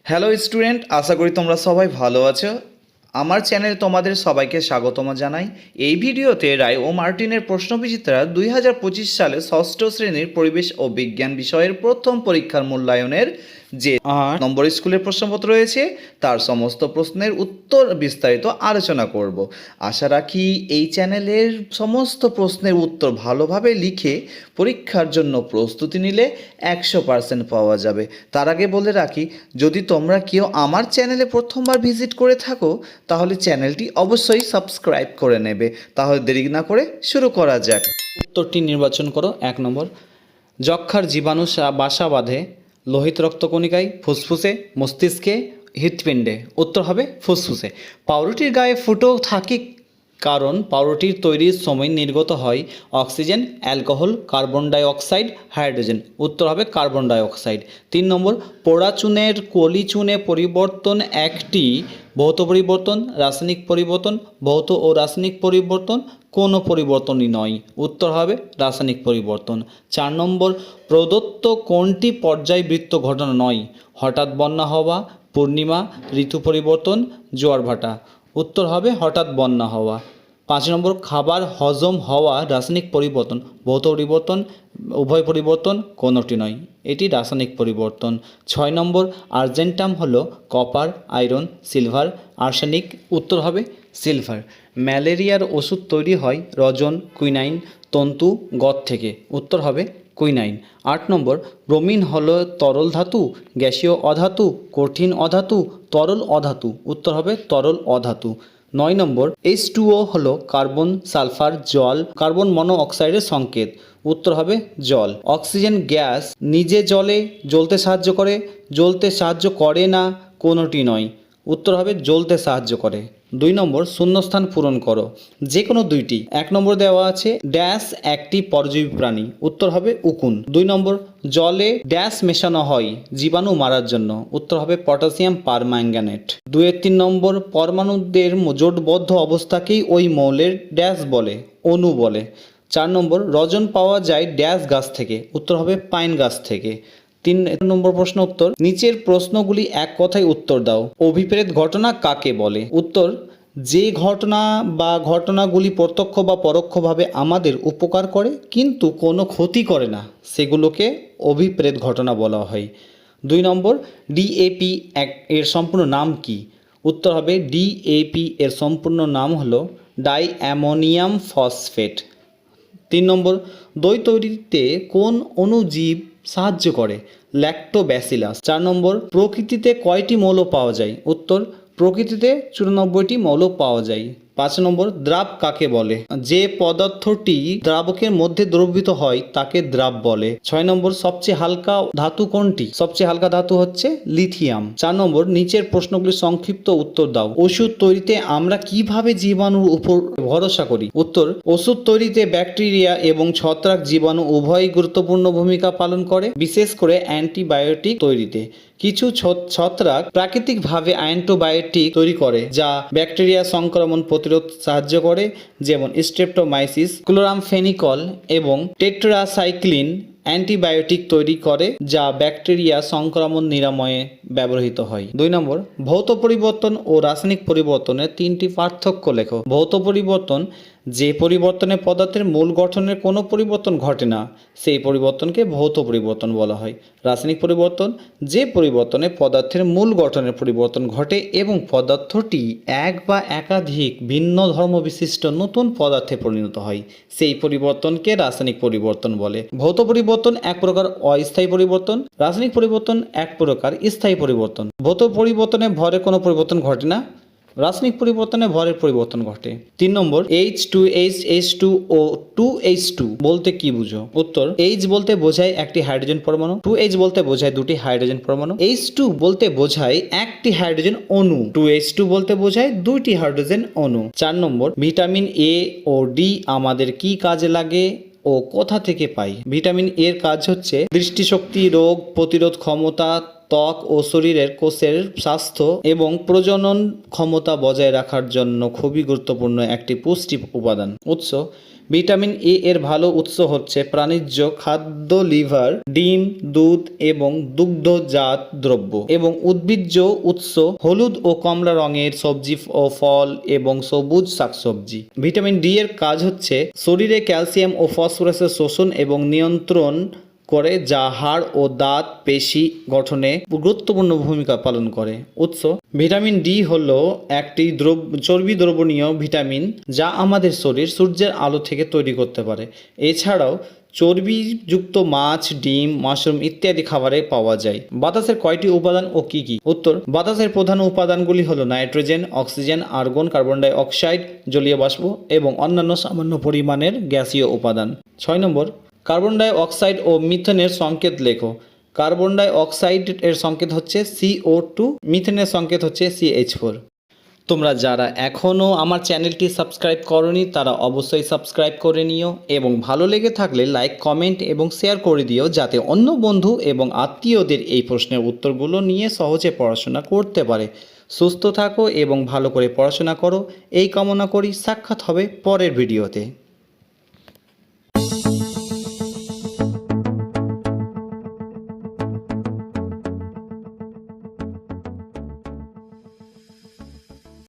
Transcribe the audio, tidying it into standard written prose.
Hello student, আশা করি তোমরা সবাই ভালো আছো। আমার চ্যানেলে তোমাদের সবাইকে স্বাগতম জানাই। এই ভিডিওতে রায় ও মার্টিনের প্রশ্নবিচিত্রা 2025 সালে ষষ্ঠ শ্রেণীর পরিবেশ ও বিজ্ঞান বিষয়ের প্রথম পরীক্ষার মূল্যায়নের যে 8 নম্বর স্কুলের প্রশ্নপত্র রয়েছে তার সমস্ত প্রশ্নের উত্তর বিস্তারিত আলোচনা করব। আশা রাখি এই চ্যানেলের সমস্ত প্রশ্নের উত্তর ভালোভাবে লিখে পরীক্ষার জন্য প্রস্তুতি নিলে 100% পাওয়া যাবে। তার আগে বলে রাখি, যদি তোমরা কেউ আমার চ্যানেলে প্রথমবার ভিজিট করে থাকো তাহলে চ্যানেলটি অবশ্যই সাবস্ক্রাইব করে নেবে। তাহলে দেরি না করে শুরু করা যাক। উত্তরটি নির্বাচন করো। 1 নম্বর, যক্ষার জীবাণু বাসা বাঁধে লোহিত রক্তকণিকায়, ফুসফুসে, মস্তিষ্কে, হৃৎপিণ্ডে। উত্তর হবে ফুসফুসে। পাউরুটির গায়ে ফুটো থাকে কারণ পাউরুটির তৈরির সময় নির্গত হয় oxygen, alcohol, carbon die oxide, hydrogen. উত্তর হবে কার্বন ডাই অক্সাইড। 3 নম্বর, পোড়া চুনের কলি চুনে পরিবর্তন একটি ভৌত পরিবর্তন, রাসায়নিক পরিবর্তন। ভৌত ও রাসায়নিক পরিবর্তন কোনো পরিবর্তনই নয়। উত্তর হবে রাসায়নিক পরিবর্তন। 4 নম্বর, প্রদত্ত কোনটি পর্যায়বৃত্ত ঘটনা নয়? হঠাৎ বন্যা হওয়া, পূর্ণিমা, ঋতু পরিবর্তন, জোয়ার ভাটা। উত্তর হবে হঠাৎ বন্যা হওয়া। 5 নম্বর, খাবার হজম হওয়া রাসায়নিক পরিবর্তন, ভৌত পরিবর্তন, উভয় পরিবর্তন, কোনোটি নয়, এটি রাসায়নিক পরিবর্তন। 6 নম্বর, আর্জেন্টাম হলো কপার, আয়রন, সিলভার, আর্সেনিক। উত্তর হবে সিলভার। ম্যালেরিয়ার ওষুধ তৈরি হয় রজন, কুইনাইন, তন্তু, গদ থেকে। উত্তর হবে কুইনাইন। 8 নম্বর, ব্রোমিন হলো তরল ধাতু, গ্যাসীয় অধাতু, কঠিন অধাতু, তরল অধাতু। উত্তর হবে তরল অধাতু। 9 নম্বর, H2O হলো কার্বন, সালফার, জল, কার্বন মনো অক্সাইডের সংকেত। উত্তর হবে জল। অক্সিজেন গ্যাস নিজে জ্বলতে সাহায্য করে, জ্বলতে সাহায্য করে না, কোনোটি নয়। উত্তর হবে জ্বলতে সাহায্য করে। 2 নম্বর, শূন্যস্থান পূরণ করো, যে কোনো দুইটি। 1 নম্বর দেওয়া আছে ড্যাশ একটি পরজীবী প্রাণী। উত্তর হবে উকুন। 2 নম্বর, জলে ড্যাশ মেশানো হয় জীবাণু মারার জন্য। উত্তর হবে পটাশিয়াম পারম্যাঙ্গানেট। 2-3 নম্বর, পরমাণুদের জোটবদ্ধ অবস্থাকেই ওই মৌলের ড্যাশ বলে, অণু বলে। 4 নম্বর, রজন পাওয়া যায় ড্যাশ গাছ থেকে। উত্তর হবে পাইন গাছ থেকে। 3 নম্বর প্রশ্ন উত্তর, নিচের প্রশ্নগুলি এক কথায় উত্তর দাও। অভিপ্রেত ঘটনা কাকে বলে? উত্তর, যে ঘটনা বা ঘটনাগুলি প্রত্যক্ষ বা পরোক্ষভাবে আমাদের উপকার করে কিন্তু কোনো ক্ষতি করে না সেগুলোকে অভিপ্রেত ঘটনা বলা হয়। 2 নম্বর, ডিএপি এর সম্পূর্ণ নাম কি? উত্তর হবে ডিএপি এর সম্পূর্ণ নাম হলো ডাই অ্যামোনিয়াম ফসফেট। 3 নম্বর, দই তৈরিতে কোন অণুজীব সাহায্য করে? ল্যাক্টোব্যাসিলাস। 4 নম্বর, প্রকৃতিতে কয়টি মৌল পাওয়া যায়? উত্তর, প্রকৃতিতে 94টি মৌল পাওয়া যায়। 5 নম্বর, দ্রাব কাকে বলে? যে পদার্থটি দ্রাবকের মধ্যে দ্রবীভূত হয় তাকে দ্রাব বলে। 6 নম্বর, সবচেয়ে হালকা ধাতু কোনটি? সবচেয়ে হালকা ধাতু হচ্ছে লিথিয়াম। 4 নম্বর, নিচের প্রশ্নগুলির সংক্ষিপ্ত উত্তর দাও। ওষুধ তৈরিতে আমরা কিভাবে জীবাণুর উপর ভরসা করি? উত্তর, ওষুধ তৈরিতে ব্যাকটেরিয়া এবং ছত্রাক জীবাণু উভয়ই গুরুত্বপূর্ণ ভূমিকা পালন করে, বিশেষ করে অ্যান্টিবায়োটিক তৈরিতে। কিছু ছত্রাক প্রাকৃতিকভাবে অ্যান্টিবায়োটিক তৈরি করে যা ব্যাকটেরিয়া সংক্রমণ প্রতিরোধ সাহায্য করে, যেমন স্ট্রেপ্টোমাইসিস, ক্লোরামফেনিকল এবং টেট্রাসাইক্লিন অ্যান্টিবায়োটিক তৈরি করে যা ব্যাকটেরিয়া সংক্রমণ নিরাময়ে ব্যবহৃত হয়। 2 নম্বর, ভৌত পরিবর্তন ও রাসায়নিক পরিবর্তনের 3টি পার্থক্য লেখো। ভৌত পরিবর্তন, যে পরিবর্তনে পদার্থের মূল গঠনের কোনো পরিবর্তন ঘটে না সেই পরিবর্তনকে ভৌত পরিবর্তন বলা হয়। রাসায়নিক পরিবর্তন, যে পরিবর্তনে পদার্থের মূল গঠনের পরিবর্তন ঘটে এবং পদার্থটি এক বা একাধিক ভিন্ন ধর্ম বিশিষ্ট নতুন পদার্থে পরিণত হয় সেই পরিবর্তনকে রাসায়নিক পরিবর্তন বলে। ভৌত পরিবর্তন এক প্রকার অস্থায়ী পরিবর্তন, রাসায়নিক পরিবর্তন এক প্রকার স্থায়ী পরিবর্তন। ভৌত পরিবর্তনে ভরে কোনো পরিবর্তন ঘটে না, রাসায়নিক পরিবর্তনে ভরের পরিবর্তন ঘটে। 3 নম্বর, H2H, H2O, 2H2 বলতে কি বুঝো? উত্তর, H বলতে বোঝায় একটি হাইড্রোজেন পরমাণু, 2H বলতে বোঝায় দুটি হাইড্রোজেন পরমাণু, H2 বলতে বোঝায় একটি হাইড্রোজেন অণু, 2H2 বলতে বোঝায় দুইটি হাইড্রোজেন অণু। 4 নম্বর, ভিটামিন এ ও ডি আমাদের কি কাজে লাগে ও কোথা থেকে পাই? ভিটামিন এর কাজ হচ্ছে দৃষ্টিশক্তি, রোগ প্রতিরোধ ক্ষমতা, ত্বক ও শরীরের কোষের স্বাস্থ্য এবং প্রজনন ক্ষমতা বজায় রাখার জন্য খুবই গুরুত্বপূর্ণ একটি পুষ্টি উপাদান। উৎস: ভিটামিন এ এর ভালো উৎস হচ্ছে প্রাণীজ খাদ্য, লিভার, ডিম, দুধ এবং দুগ্ধজাত দ্রব্য, এবং উদ্ভিজ্জ উৎস হলুদ ও কমলা রঙের সবজি ও ফল এবং সবুজ শাকসবজি। ভিটামিন ডি এর কাজ হচ্ছে শরীরে ক্যালসিয়াম ও ফসফরাসের শোষণ এবং নিয়ন্ত্রণ করে, যা হাড় ও দাঁত পেশি গঠনে গুরুত্বপূর্ণ ভূমিকা পালন করে। উৎস: ভিটামিন ডি হলো একটি চর্বি দ্রবণীয় ভিটামিন যা আমাদের শরীর সূর্যের আলো থেকে তৈরি করতে পারে। এছাড়াও চর্বিযুক্ত মাছ, ডিম, মাশরুম ইত্যাদি খাবারে পাওয়া যায়। বাতাসের কয়টি উপাদান ও কি কি? উত্তর: বাতাসের প্রধান উপাদানগুলি হলো nitrogen, oxygen, argon, carbon die oxide, জলীয় বাষ্প এবং অন্যান্য সামান্য পরিমাণের গ্যাসীয় উপাদান। 6 নম্বর, কার্বন ডাই অক্সাইড ও মিথেনের সংকেত লেখো। কার্বন ডাই অক্সাইড এর সংকেত হচ্ছে CO2, মিথেনের সংকেত হচ্ছে CH4। তোমরা যারা এখনও আমার চ্যানেলটি সাবস্ক্রাইব করনি তারা অবশ্যই সাবস্ক্রাইব করে নিও, এবং ভালো লেগে থাকলে লাইক, কমেন্ট এবং শেয়ার করে দিও, যাতে অন্য বন্ধু এবং আত্মীয়দের এই প্রশ্নের উত্তরগুলো নিয়ে সহজে পড়াশোনা করতে পারে। সুস্থ থাকো এবং ভালো করে পড়াশোনা করো এই কামনা করি। সাক্ষাৎ হবে পরের ভিডিওতে।